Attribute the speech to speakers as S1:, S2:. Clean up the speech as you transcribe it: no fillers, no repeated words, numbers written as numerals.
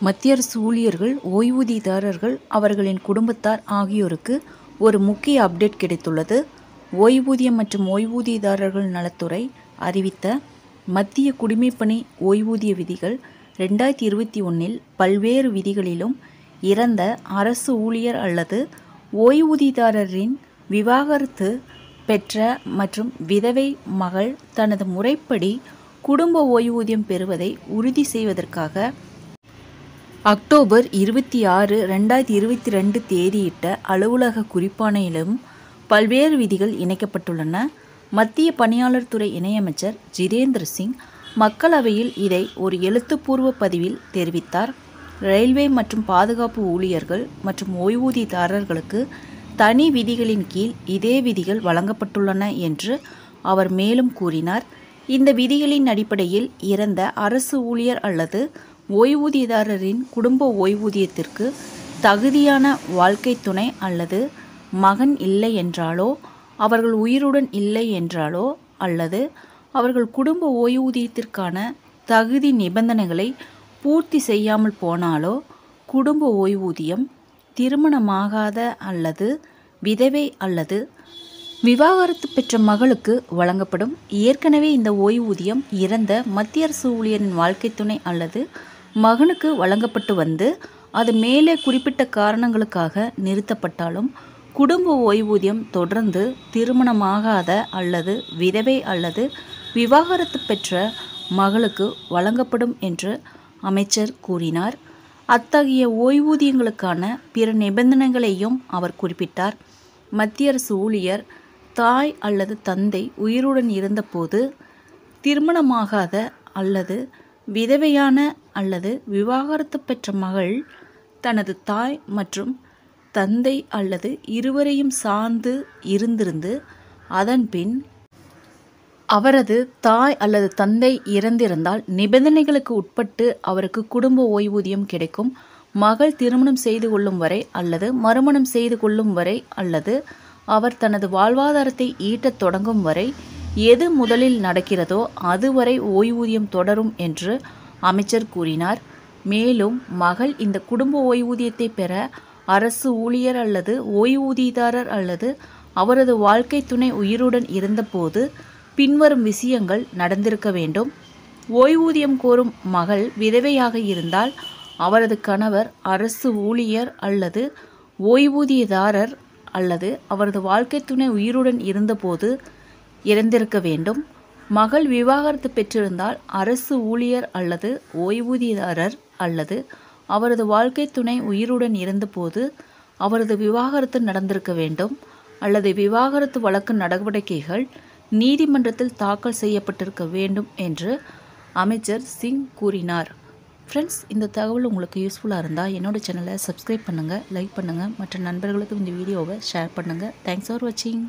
S1: மத்திய அரசு ஊழியர்கள், ஓய்வூதியதாரர்கள், அவர்களின் குடும்பத்தார் ஆகியோருக்கு ஒரு முக்கிய அப்டேட் கிடைத்துள்ளது. ஓய்வூதியம் மற்றும் ஓய்வூதியதாரர்கள் நலத்துறை அறிவித்த மத்திய குடிமைப்பணி ஓய்வூதிய விதிகள் 2021 பல்வேறு விதிகளிலும் இறந்த அரசு ஊழியர் அல்லது ஓய்வூதியதாரரின் விவாகரத்து பெற்ற மற்றும் விதவை மகள் தனது முறைப்படி குடும்ப ஓய்வூதியம் பெறுவதை உறுதி செய்வதற்காக அக்டோபர் 26, 2022 தேதியிட்ட அலுவலக குறிப்பாணையிலும் பல்வேறு விதிகள் இணைக்கப்பட்டுள்ளன. மத்திய பணியாளர் துறை இணையமைச்சர் ஜிதேந்திர சிங் மக்களவையில் இதை ஒரு எழுத்துப்பூர்வ பதிவில் தெரிவித்தார். ரயில்வே மற்றும் பாதுகாப்பு ஊழியர்கள் மற்றும் ஓய்வூதியதாரர்களுக்கு தனி விதிகளின் கீழ் இதே விதிகள் வழங்கப்பட்டுள்ளன என்று அவர் மேலும் கூறினார். இந்த விதிகளின் அடிப்படையில் இறந்த அரசு ஊழியர் அல்லது ஓய்வூதியதாரரின் குடும்ப ஓய்வூதியத்திற்கு தகுதியான வாழ்க்கை துணை அல்லது மகன் இல்லை என்றாலோ, அவர்கள் உயிருடன் இல்லை என்றாலோ அல்லது அவர்கள் குடும்ப ஓய்வூதியத்திற்கான தகுதி நிபந்தனைகளை பூர்த்தி செய்யாமல் போனாலோ குடும்ப ஓய்வூதியம் திருமணமாகாத அல்லது விதவை அல்லது விவாகரத்து பெற்ற மகளுக்கு வழங்கப்படும். ஏற்கனவே இந்த ஓய்வூதியம் இறந்த மத்திய அரசு ஊழியரின் வாழ்க்கை துணை அல்லது மகனுக்கு வழங்கப்பட்டு வந்து அது மேலே குறிப்பிட்ட காரணங்களுக்காக நிறுத்தப்பட்டாலும் குடும்ப ஓய்வூதியம் தொடர்ந்து திருமணமாகாத அல்லது விதவை அல்லது விவாகரத்து பெற்ற மகளுக்கு வழங்கப்படும் என்று அமைச்சர் கூறினார். அத்தகைய ஓய்வூதியங்களுக்கான பிற நிபந்தனைகளையும் அவர் குறிப்பிட்டார். மத்திய அரசு ஊழியர் தாய் அல்லது தந்தை உயிருடன் இருந்தபோது திருமணமாகாத அல்லது விதவையான அல்லது விவாகரத்து பெற்ற மகள் தனது தாய் மற்றும் தந்தை அல்லது இருவரையும் சார்ந்து இருந்திருந்து அதன்பின் அவரது தாய் அல்லது தந்தை இறந்திருந்தால் நிபந்தனைகளுக்கு உட்பட்டு அவருக்கு குடும்ப ஓய்வூதியம் கிடைக்கும். மகள் திருமணம் செய்து கொள்ளும் வரை அல்லது மறுமணம் செய்து கொள்ளும் வரை அல்லது அவர் தனது வாழ்வாதாரத்தை ஈட்டத் தொடங்கும் வரை எது முதலில் நடக்கிறதோ அதுவரை ஓய்வூதியம் தொடரும் என்று அமைச்சர் கூறினார். மேலும் மகள் இந்த குடும்ப ஓய்வூதியத்தை பெற அரசு ஊழியர் அல்லது ஓய்வூதியதாரர் அல்லது அவரது வாழ்க்கை துணை உயிருடன் இருந்தபோது பின்வரும் விஷயங்கள் நடந்திருக்க வேண்டும். ஓய்வூதியம் கோரும் மகள் விதவையாக இருந்தால் அவரது கணவர் அரசு ஊழியர் அல்லது ஓய்வூதியதாரர் அல்லது அவரது வாழ்க்கை துணை உயிருடன் இருந்தபோது இறந்திருக்க வேண்டும். மகள் விவாகரத்து பெற்றிருந்தால் அரசு ஊழியர் அல்லது ஓய்வூதியதாரர் அல்லது அவரது வாழ்க்கை துணை உயிருடன் இருந்தபோது அவரது விவாகரத்து நடந்திருக்க வேண்டும் அல்லது விவாகரத்து வழக்கு நடவடிக்கைகள் நீதிமன்றத்தில் தாக்கல் செய்யப்பட்டிருக்க வேண்டும் என்று அமைச்சர் சிங் கூறினார். ஃப்ரெண்ட்ஸ், இந்த தகவல் உங்களுக்கு யூஸ்ஃபுல்லாக இருந்தால் என்னோட சேனலை சப்ஸ்கிரைப் பண்ணுங்கள், லைக் பண்ணுங்கள், மற்ற நண்பர்களுக்கு இந்த வீடியோவை ஷேர் பண்ணுங்கள். தேங்க்ஸ் ஃபார் வாட்சிங்.